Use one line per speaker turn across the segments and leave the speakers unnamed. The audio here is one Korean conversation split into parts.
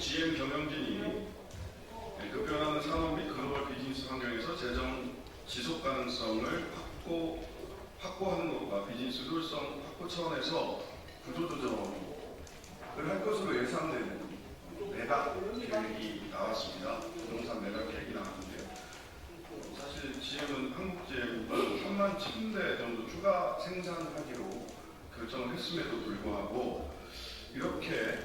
GM 경영진이 급변하는 산업 및 글로벌 비즈니스 환경에서 재정 지속 가능성을 확보하는 것과 비즈니스 효율성 확보 차원에서 구조조정을 할 것으로 예상되는 매각 계획이 나왔습니다. 부동산 매각 계획이 나왔는데요. 사실 GM은 한국GM과 3만 1000대 정도 추가 생산하기로 결정을 했음에도 불구하고 이렇게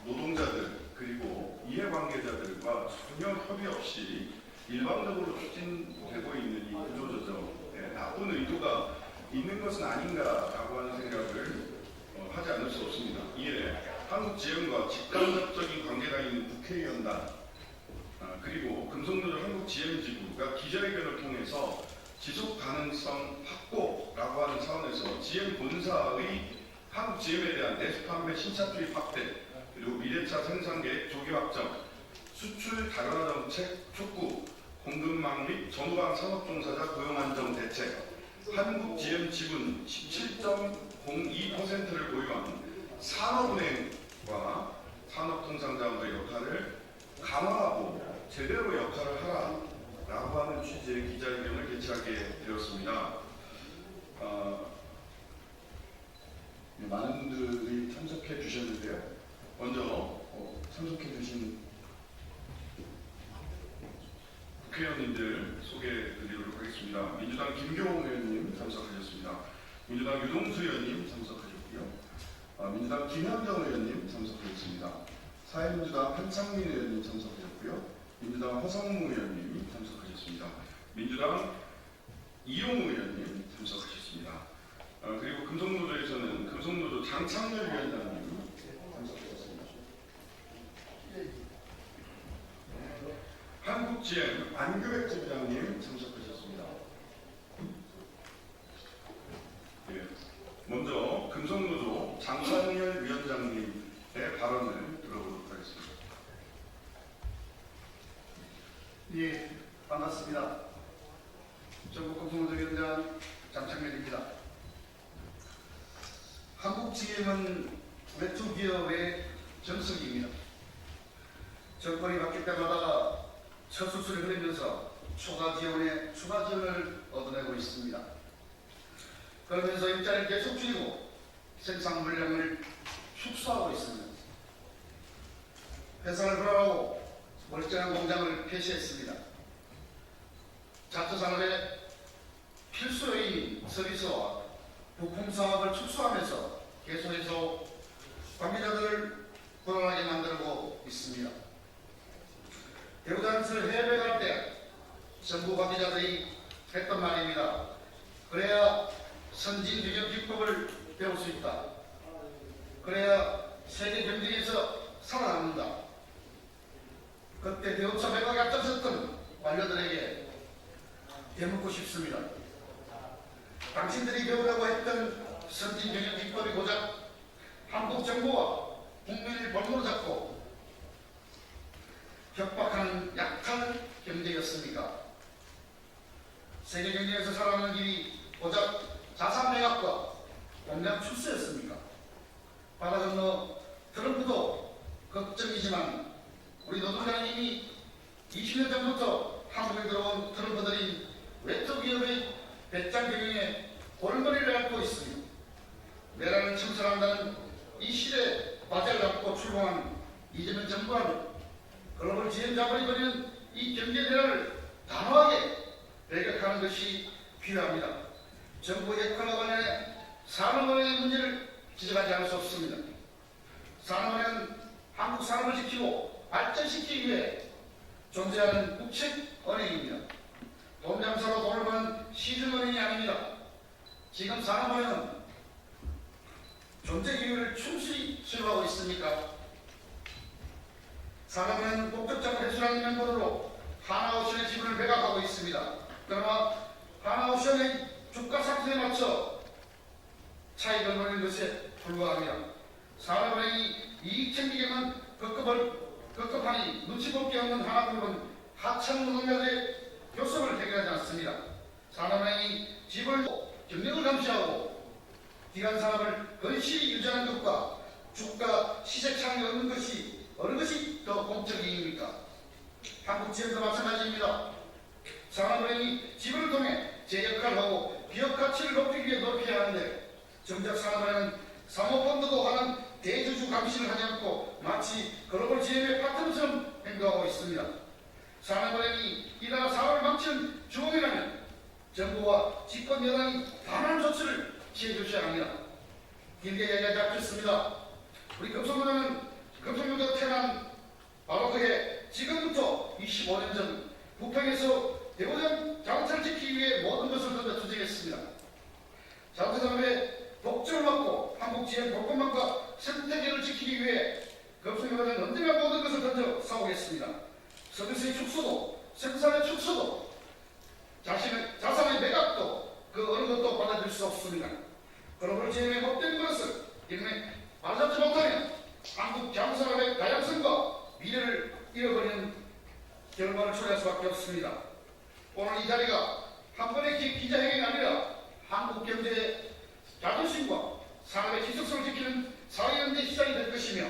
노동자들 그리고 이해관계자들과 전혀 협의 없이 일방적으로 추진되고 있는 이 구조조정에 나쁜 의도가 있는 것은 아닌가라고 하는 생각을 하지 않을 수 없습니다. 이에 한국GM과 직간접적인 관계가 있는 국회의원단 그리고 금속노조 한국GM지부가 기자회견을 통해서 지속가능성 확보라고 하는 차원에서 GM 본사의 한국GM에 대한 내수 판매 신차 투입 확대 그리고 미래차 생산계획 조기 확정, 수출 다변화 정책 촉구, 공급망 및 전후방 산업종사자 고용 안정 대책, 한국GM 지분 17.02%를 보유한 산업은행과 산업통상자원의 역할을 강화하고 제대로 역할을 하라라고 하는 취지의 기자회견을 개최하게 되었습니다. 많은 분들이 참석해 주셨는데요. 먼저 참석해 주신 국회의원님들 소개해 드리도록 하겠습니다. 민주당 김교홍 의원님 참석하셨습니다. 민주당 유동수 의원님 참석하셨고요. 민주당 김현정 의원님 참석하셨습니다. 사회민주당 한창민 의원님 참석하셨고요. 민주당 허성무 의원님 참석하셨습니다. 민주당 이용우 의원님 참석하셨습니다. 그리고 금속노조에서는 금속노조 장창렬 위원장님 참석하셨습니다. 한국GM 안규백 지부장님 참석하셨습니다. 예, 먼저 금속노조 장창렬 위원장님의 발언을 들어보도록 하겠습니다.
예, 반갑습니다. 전국금속노조위원장 장창렬입니다. 한국GM은 외투기업의 전성기입니다. 정권이 바뀔 때마다 첫 수술을 흘리면서 추가 지원을 얻어내고 있습니다. 그러면서 일자리를 계속 줄이고 생산 물량을 축소하고 있습니다. 회사를 불안하고 멀쩡한 공장을 폐쇄했습니다. 자투산업의 필수요인 서비스와 부품 사업을 축소하면서 계속해서 관계자들을 불안하게 만들고 있습니다. 배우자를 해외 갈 때 정부 관계자들이 했던 말입니다. 그래야 선진 경영 기법을 배울 수 있다. 그래야 세계 경쟁에서 살아남는다. 그때 대우차 매각에 앞장섰던 관료들에게 되묻고 싶습니다. 당신들이 배우려고 했던 선진 경영 기법이 고작 한국 정부와 국민을 볼모로 잡고 협박하는 약한 경제였습니까? 세계 경제에서 살아남는 길이 고작 자산 매각과 공장 출세였습니까? 바다 건너 트럼프도 걱정이지만 우리 노동자는 이미 20년 전부터 한국에 들어온 트럼프들이 외투기업의 배짱 경영에 골머리를 앓고 있습니다. 내란을 청산한다는 이 시대 과제를 안고 출범한 이재명 정부와는 글로벌 GM 자본이 벌이는 이 경제 대란을 단호하게 배격하는 것이 필요합니다. 정부 역할과 관련해 산업은행의 문제를 지적하지 않을 수 없습니다. 산업은행은 한국 산업을 지키고 발전시키기 위해 존재하는 국책은행입니다. 돈 장사로 돈을 버는 시중은행이 아닙니다. 지금 산업은행은 존재 기회를 충실히 수행하고 있습니까? 산업은행은 목적자금 회수라는 명분으로 하나오션의 지분을 매각하고 있습니다. 그러나 하나오션의 주가 상승에 맞춰 차익을 노리는 것에 불과합니다. 산업은행이 이익 챙기기만 급급하니 눈치 볼 게 없는 하나그룹은 하청 노동자들의 교섭을 해결하지 않습니다. 산업은행이 지분을 경력을 감시하고 기간 산업을 건실히 유지하는 것과 주가 시세창이 어느 것이 더 공적 이익입니까? 한국지원도 마찬가지입니다. 산업은행이 지분을 통해 제 역할을 하고 기업 가치를 높이기 위해 노력해야 하는데 정작 산업은행은 사모펀드도 하는 대주주 감시를 하지 않고 마치 글로벌 GM의 파트너처럼 행동하고 있습니다. 산업은행이 이 나라 사업을 망치는 주범이라면 정부와 집권 여당이 단호한 조치를 취해 주셔야 합니다. 길게 얘기하지 않겠습니다. 우리 금속노조가 태어난 바로 그해 지금부터 25년 전 부평에서 대우전 자동차를 지키기 위해 모든 것을 던져 투쟁했습니다. 자동차 산업의 독점을 막고 한국 GM 복권망과 생태계를 지키기 위해 금속노조는 언제나 모든 것을 던져 싸우겠습니다. 서비스의 축소도 생산의 축소도 자산의 매각도 그 어느 것도 받아들일 수 없습니다. 글로벌 GM의 못된 것을 이름에 맞잡지 못하면 한국 장산업의 다양성과 미래를 잃어버리는 결과를 초래할 수밖에 없습니다. 오늘 이 자리가 한 번의 기자회견이 아니라 한국 경제의 자존심과 산업의 지속성을 지키는 사회연대 시장이 될 것이며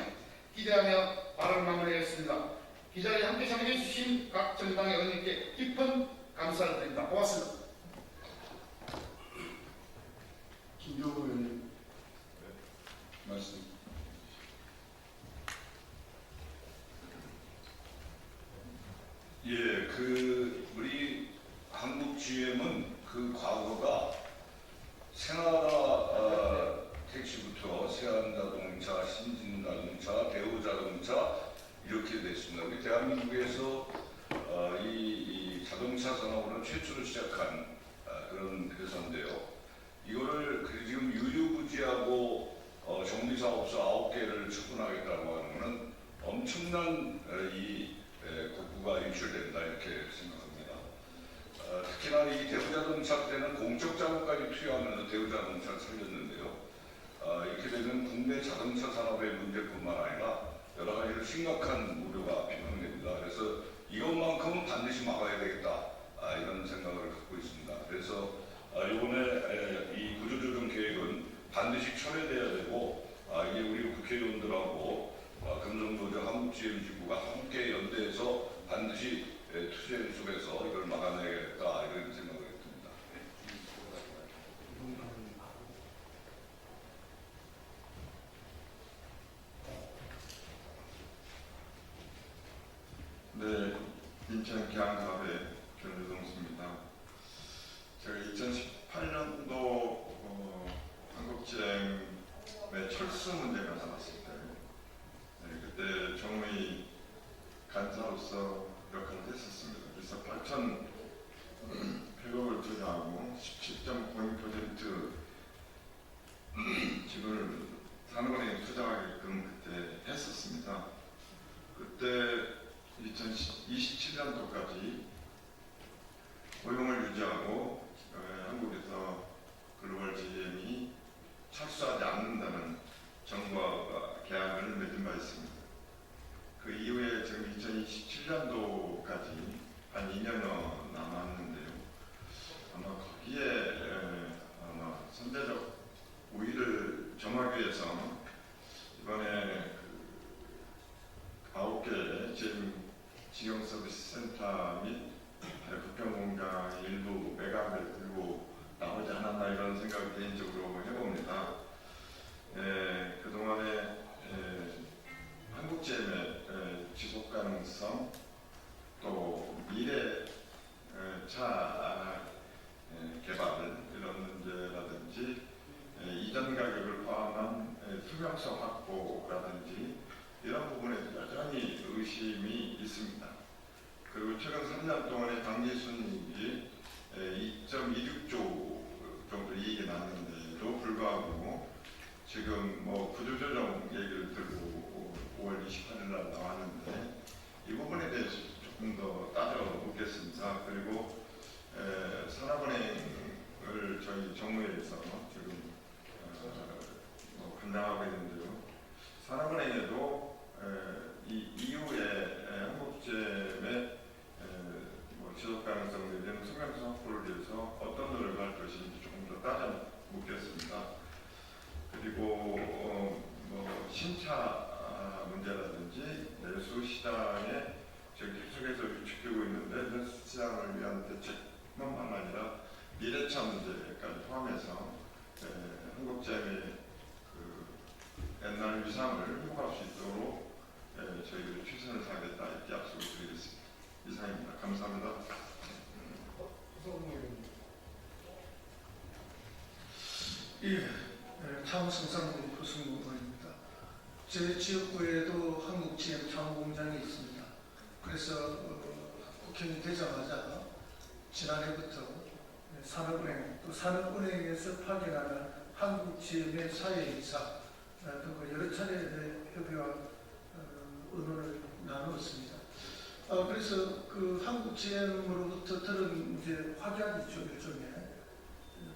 기대하며 발언을 마무리하겠습니다. 이 자리에 함께 참여해 주신 각 정당의 의원님께 깊은 감사를 드립니다. 고맙습니다.
김종우 의원님 말씀. 예, 우리 한국 GM은 그 과거가 새나라 택시부터 세안자동차, 신진자동차, 대우자동차 이렇게 됐습니다. 우리 대한민국에서 이 자동차 산업으로 최초로 시작한 그런 회사인데요. 이거를 지금 유유부지하고 정비사업소 9개를 처분하겠다고 하는 것은 엄청난 국부가 유출된다 이렇게 생각합니다. 특히나 이 대우자동차 때는 공적 자금까지 투여하면서 대우자동차를 살렸는데요. 이렇게 되면 국내 자동차 산업의 문제뿐만 아니라 여러 가지로 심각한 우려가 비롯됩니다. 그래서 이것만큼은 반드시 막아야 되겠다 이런 생각을 갖고 있습니다. 그래서 이번에 이 구조조정 계획은 반드시 철회돼야 되고 이게 우리 국회의원들하고 금속노조 한국GM지부가 함께 연대해서 반드시 투쟁 속에서 이걸 막아내야겠다 이런 생각을 했습니다.
네, 인천 계양사업의 변주동수입니다. 제가 2018년도 한국GM의 철수 문제가 나왔을 때 그때 정의 간사로서 역할을 했었습니다. 그래서 8,100억을 투자하고 17.02% 지분을 산업은행에 투자하게끔 그때 했었습니다. 그때 2027년도까지 고용을 유지하고 한국에서 글로벌 GM이 철수하지 않는다는 정부와 계약을 맺은 바 있습니다. 그 이후에 지금 2027년도까지 한 2년여 남았는데요. 아마 거기에 선제적 우위를 점하기 위해서 이번에 9개 지용 서비스 센터 및 부평 공장 일부 매각을 들고 나오지 않았나 이런 생각을 개인적으로 해봅니다. 그동안에 한국GM의 지속 가능성 또 미래 차 개발 이런 문제라든지 이전 가격을 포함한 투명성 확보라든지 이런 부분에 여전히 의심이 있습니다. 그리고 최근 3년 동안의 당기순이익이 2.26조 정도 이익이 났는데도 불구하고 지금 구조조정 얘기를 들고 5월 28일 날 나왔는데 이 부분에 대해서 조금 더 따져 묻겠습니다. 그리고 산업은행을 저희 정무회에서 지금 감당하고 있는데요. 산업은행에도 이 이후에 한국GM의 지속 가능성 내지는 투명성 확보를 위해서 어떤 노력을 할 것인지 조금 더 따져 묻겠습니다. 그리고 신차 문제라든지 내수 시장에 지금 계속해서 위축되고 있는데 내수 시장을 위한 대책뿐만 아니라 미래차 문제까지 포함해서 한국제의 그 옛날 위상을 회복할 수 있도록 저희들이 최선을 다하겠다 이렇게 약속을 드리겠습니다. 이상입니다. 감사합니다.
예, 창성상공 표승구 의원입니다. 제 지역구에도 한국 GM 창공장이 있습니다. 그래서 국회의원이 되자마자 지난해부터 산업은행 또 산업은행에서 파견하는 한국 GM의 사회이사 등과 여러 차례 협의와 의논을 나누었습니다. 그래서 그 한국 GM으로부터 들은 이제 확약이죠, 일종의.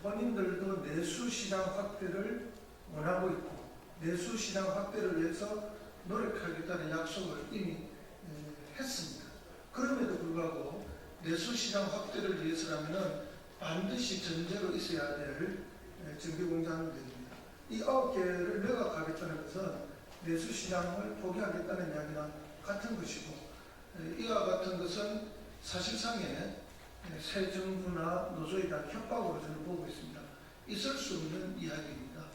본인들도 내수시장 확대를 원하고 있고 내수시장 확대를 위해서 노력하겠다는 약속을 이미 했습니다. 그럼에도 불구하고 내수시장 확대를 위해서라면 반드시 전제로 있어야 될 정비공장들입니다. 이 9개를 매각하겠다는 것은 내수시장을 포기하겠다는 이야기나 같은 것이고 이와 같은 것은 사실상의 새 정부나 노조에 대한 협박으로 저는 보고 있습니다. 있을 수 없는 이야기입니다.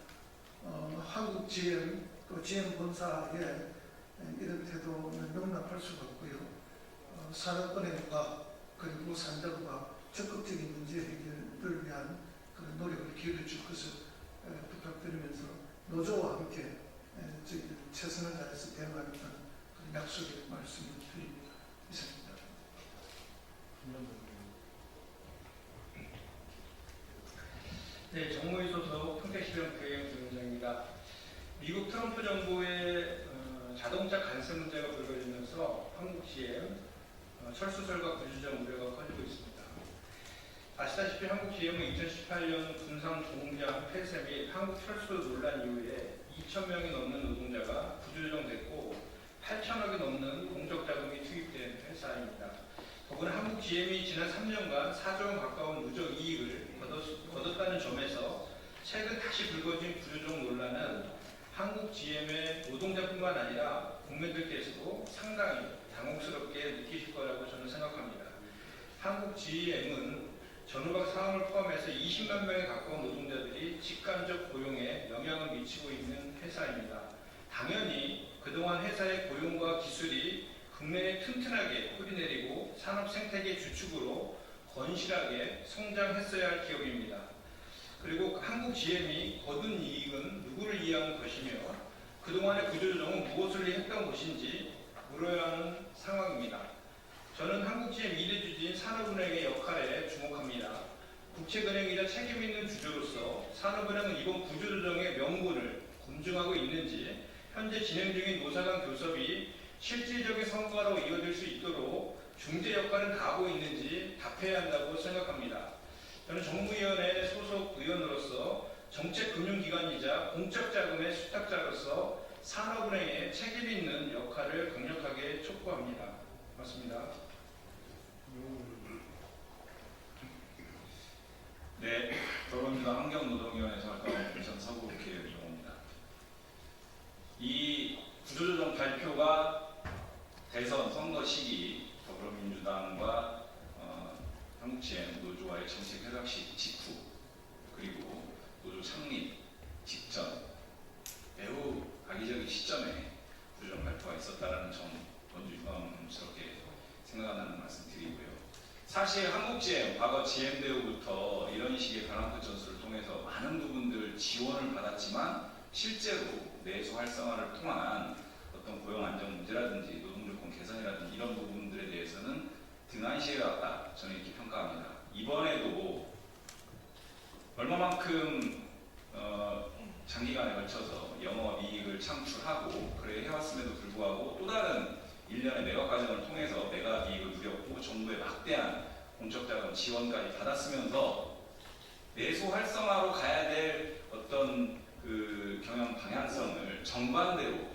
한국 GM 또 GM 본사의 이런 태도는 용납할 수가 없고요. 산업은행과 그리고 산자부가 적극적인 문제 해결을 위한 그런 노력을 기울여 줄 것을 부탁드리면서 노조와 함께 저희들 최선을 다해서 대응하겠다는 그런 약속의 말씀을 드립니다. 이상입니다.
네, 정무위 소속 평택시병 교행부위원장입니다. 미국 트럼프 정부의 자동차 관세 문제가 불거지면서 한국 GM 철수설과 구조조정 우려가 커지고 있습니다. 아시다시피 한국 GM은 2018년 군산 공장 폐쇄 및 한국 철수 논란 이후에 2,000명이 넘는 노동자가 구조조정됐고 8천억이 넘는 공적 자금이 투입된 회사입니다. 더구나 한국 GM이 지난 3년간 4조 원 가까운 누적 이익을 거뒀다는 점에서 최근 다시 불거진 구조조정 논란은 한국 GM의 노동자뿐만 아니라 국민들께서도 상당히 당혹스럽게 느끼실 거라고 저는 생각합니다. 한국 GM은 전후각 사항을 포함해서 20만 명에 가까운 노동자들이 직간접 고용에 영향을 미치고 있는 회사입니다. 당연히 그동안 회사의 고용과 기술이 국내에 튼튼하게 뿌리내리고 산업 생태계 주축으로 건실하게 성장했어야 할 기업입니다. 그리고 한국 GM이 거둔 이익은 누구를 위한 것이며 그동안의 구조조정은 무엇을 위해 했던 것인지 물어야 하는 상황입니다. 저는 한국 GM 2대 주주인 산업은행의 역할에 주목합니다. 국책은행이자 책임있는 주주로서 산업은행은 이번 구조조정의 명분을 검증하고 있는지 현재 진행 중인 노사간 교섭이 실질적인 성과로 이어질 수 있도록 중재 역할은 다하고 있는지 답해야 한다고 생각합니다. 저는 정무위원회 소속 의원으로서 정책금융기관이자 공적자금의 수탁자로서 산업은행의 책임있는 역할을 강력하게 촉구합니다. 고맙습니다.
네, 더불어민주당 환경노동위원회에서 활동하는 부천 서구국회의원입니다. 이 구조조정 발표가 대선 선거 시기 더불어민주당과 한국GM 노조와의 정책 협약 직후 그리고 노조 창립 직전 매우 악의적인 시점에 구조조정 발표가 있었다는 점 먼저 유감스럽게 생각한다는 말씀 드리고요. 사실 한국GM, 과거 GM대우부터 이런 식의 변환급 전술을 통해서 많은 부분들 지원을 받았지만 실제로 내수 활성화를 통한 어떤 고용 안정 문제라든지 노동조건 개선이라든지 이런 부분들에 대해서는 등한시해왔다. 저는 이렇게 평가합니다. 이번에도 얼마만큼 장기간에 걸쳐서 영업이익을 창출하고 그래 해왔음에도 불구하고 또 다른 일련의 매각 과정을 통해서 매각 이익을 누렸고 정부의 막대한 공적자금 지원까지 받았으면서 내수 활성화로 가야 될 어떤 그 경영 방향성을 정반대로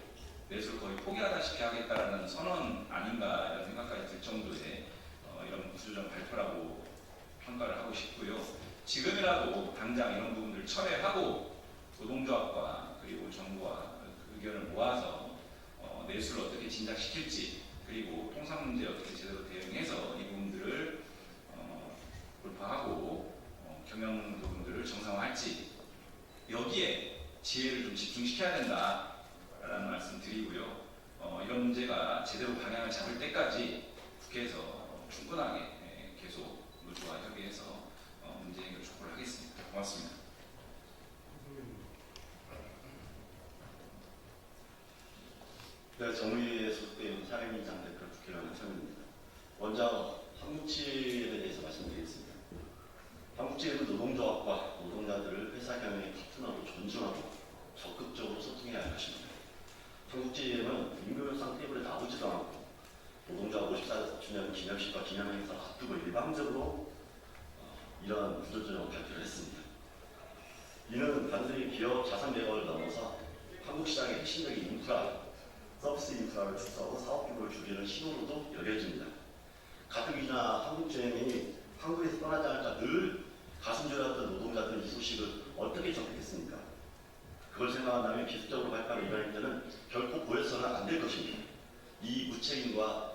내수를 거의 포기하다시피 하겠다라는 선언 아닌가 이런 생각까지 들 정도의 이런 구조조정 발표라고 평가를 하고 싶고요. 지금이라도 당장 이런 부분들을 철회하고 노동조합과 그리고 정부와 의견을 모아서 내수 진작시킬지, 그리고 통상 문제에 어떻게 제대로 대응해서 이 부분들을 돌파하고 경영 부분들을 정상화할지, 여기에 지혜를 좀 집중시켜야 된다라는 말씀 드리고요. 이런 문제가 제대로 방향을 잡을 때까지 국회에서 충분하게 계속 노조와 협의해서 문제 해결 촉구를 하겠습니다. 고맙습니다.
네, 정의에 소속된 사회민장 대표 국회의원 한창입니다. 먼저 한국지에 대해서 말씀드리겠습니다. 한국지회는 노동조합과 노동자들을 회사 경영의 파트너로 존중하고 적극적으로 소통해야 할 것입니다. 한국지회는 임금협상 테이블에 나오지도 않고 노동조합 54주년 기념식과 기념행사를 앞두고 일방적으로 이러한 구조조정을 발표를 했습니다. 이는 단순히 기업 자산 매각을 넘어서 한국 시장의 핵심적인 인프라, 서비스 인프라를 축소하고 사업 규모를 줄이는 시도로도 여겨집니다. 가뜩이나 한국지회이 한국에서 떠나지 않을까 늘 가슴 졸였던 노동자들은 이 소식을 어떻게 접했겠습니까? 그걸 생각한다면 기술적으로 발표하는 이런 행태는 결코 보여서는 안 될 것입니다. 이 무책임과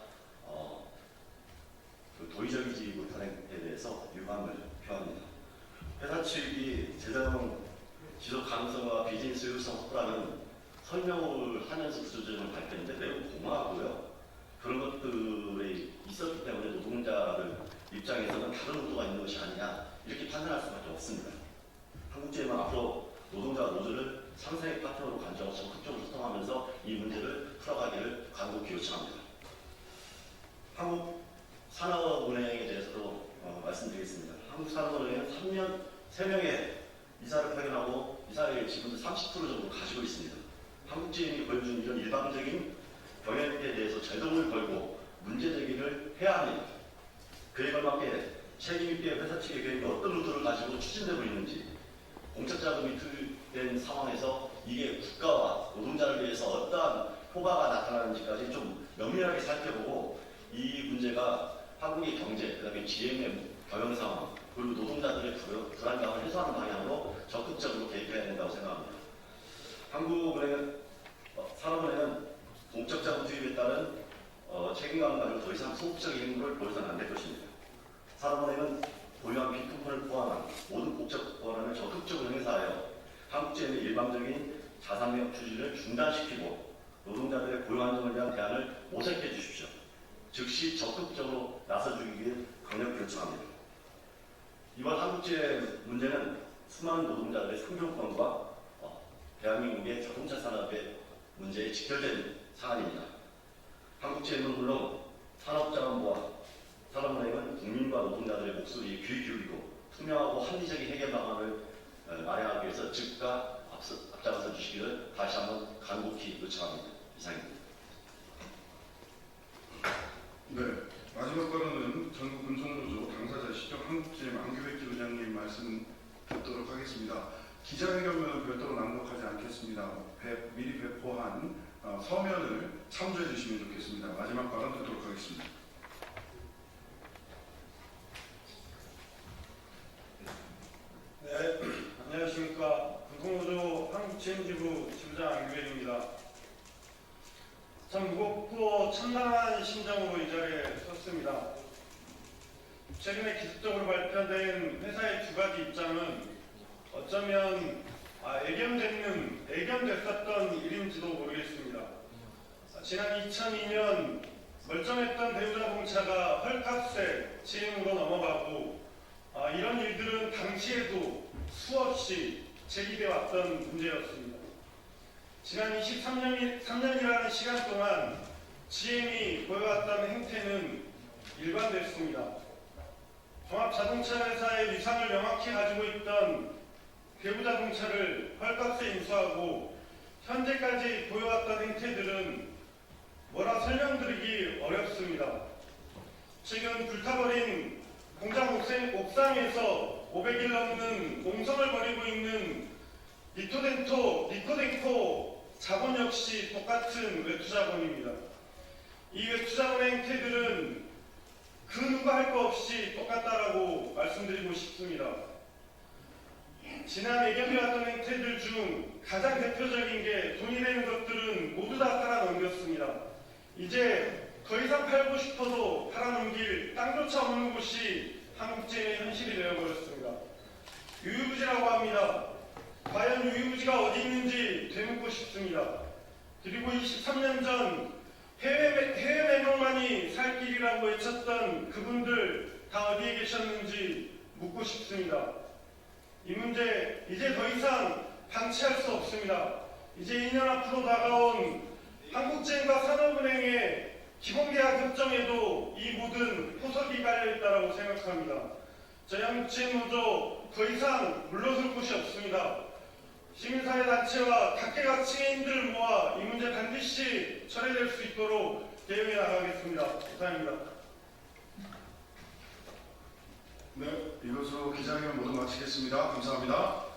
도의적이지 못한 행태에 대해서 유감을 표합니다. 회사 측이 재정 지속 가능성과 비즈니스 효율성 확보라는 설명을 하면서 구조조정을 발표했는데 매우 공허하고요. 그런 것들이 있었기 때문에 노동자들 입장에서는 다른 의도가 있는 것이 아니냐 이렇게 판단할 수밖에 없습니다. 한국지회는 앞으로 노동자와 노조를 상생의 파트너로 간주하고 적극적으로 소통하면서 이 문제를 풀어가기를 간곡히 요청합니다. 한국산업은행에 대해서도 말씀드리겠습니다. 한국산업은행은 3명의 이사를 파견하고 이사의 지분을 30% 정도 가지고 있습니다. 한국지회이 보여준 이런 일방적인 경영에 대해서 제동을 걸고 문제 제기를 해야 합니다. 그에 걸맞게 책임있게 회사 측의 계획이 어떤 의도를 가지고 추진되고 있는지, 공적 자금이 투입된 상황에서 이게 국가와 노동자를 위해서 어떠한 효과가 나타나는지까지 좀 면밀하게 살펴보고 이 문제가 한국의 경제, 그다음에 GM의 경영 상황, 그리고 노동자들의 불안감을 해소하는 방향으로 적극적으로 개입해야 된다고 생각합니다. 산업은행은 공적 자금 투입에 따른 책임감을 가지고 더 이상 소극적인 행동을 보여서는 안 될 것입니다. 산업은행은 보유한 빈품폰을 포함한 모든 공적 권한을 적극적으로 행사하여 한국지회의 일방적인 자산 매각 추진을 중단시키고 노동자들의 고용 안정을 위한 대안을 모색해 주십시오. 즉시 적극적으로 나서주기를 강력히 요청합니다. 이번 한국지회 문제는 수많은 노동자들의 생존권과 대한민국의 자동차 산업의 문제에 직결된 사안입니다. 한국지회는 물론 산업자원부와 산업은행은 국민과 노동자들의 목소리에 귀 기울이고 투명하고 합리적인 해결 방안을 마련하기 위해서 즉각 앞장서 주시기를 다시 한번 간곡히 요청합니다. 이상입니다.
네, 마지막 발언은 전국금속노조 당사자시죠. 한국지회 만규백 지부장님 말씀 듣도록 하겠습니다. 기자회견문은 별도로 낭독하지 않겠습니다. 미리 배포한 서면을 참조해 주시면 좋겠습니다. 마지막 발언 듣도록 하겠습니다.
네, 안녕하십니까. 금속노조 한국지회지부 지부장 안규백입니다. 참 무겁고 참담한 심정으로 이 자리에 섰습니다. 최근에 기습적으로 발표된 회사의 두 가지 입장은 어쩌면 애견됐었던 일인지도 모르겠습니다. 지난 2002년 멀쩡했던 대우자동차가 헐값에 GM으로 넘어가고 이런 일들은 당시에도 수없이 제기되어 왔던 문제였습니다. 지난 23년이라는 시간 동안 GM이 보여왔던 행태는 일관됐습니다. 종합자동차 회사의 위상을 명확히 가지고 있던 대우자동차를 헐값에 인수하고 현재까지 보여왔던 행태들은 뭐라 설명드리기 어렵습니다. 최근 불타버린 공장 옥상에서 500일 넘는 농성을 벌이고 있는 니코덴코 자본 역시 똑같은 외투자본입니다. 이 외투자본의 행태들은 그 누가 할 거 없이 똑같다라고 말씀드리고 싶습니다. 지난 애견해왔던 행태들 중 가장 대표적인 게 돈이 되는 것들은 모두 다 깔아넘겼습니다. 이제 더 이상 팔고 싶어도 팔아넘길 땅조차 없는 곳이 한국제의 현실이 되어버렸습니다. 유유부지라고 합니다. 과연 유유부지가 어디 있는지 되묻고 싶습니다. 그리고 23년 전 해외 매명만이 살 길이라고 외쳤던 그분들 다 어디에 계셨는지 묻고 싶습니다. 이 문제 이제 더 이상 방치할 수 없습니다. 이제 2년 앞으로 다가온 한국제임과 산업은행의 기본계약 협정에도 이 모든 포석이 깔려있다고 생각합니다. 저희 한국제임 노조 더 이상 물러설 곳이 없습니다. 시민사회 단체와 각계각층의인들을 모아 이 문제 반드시 처리될 수 있도록 대응해 나가겠습니다. 감사합니다.
네, 이것으로 기자회견 모두 마치겠습니다. 감사합니다.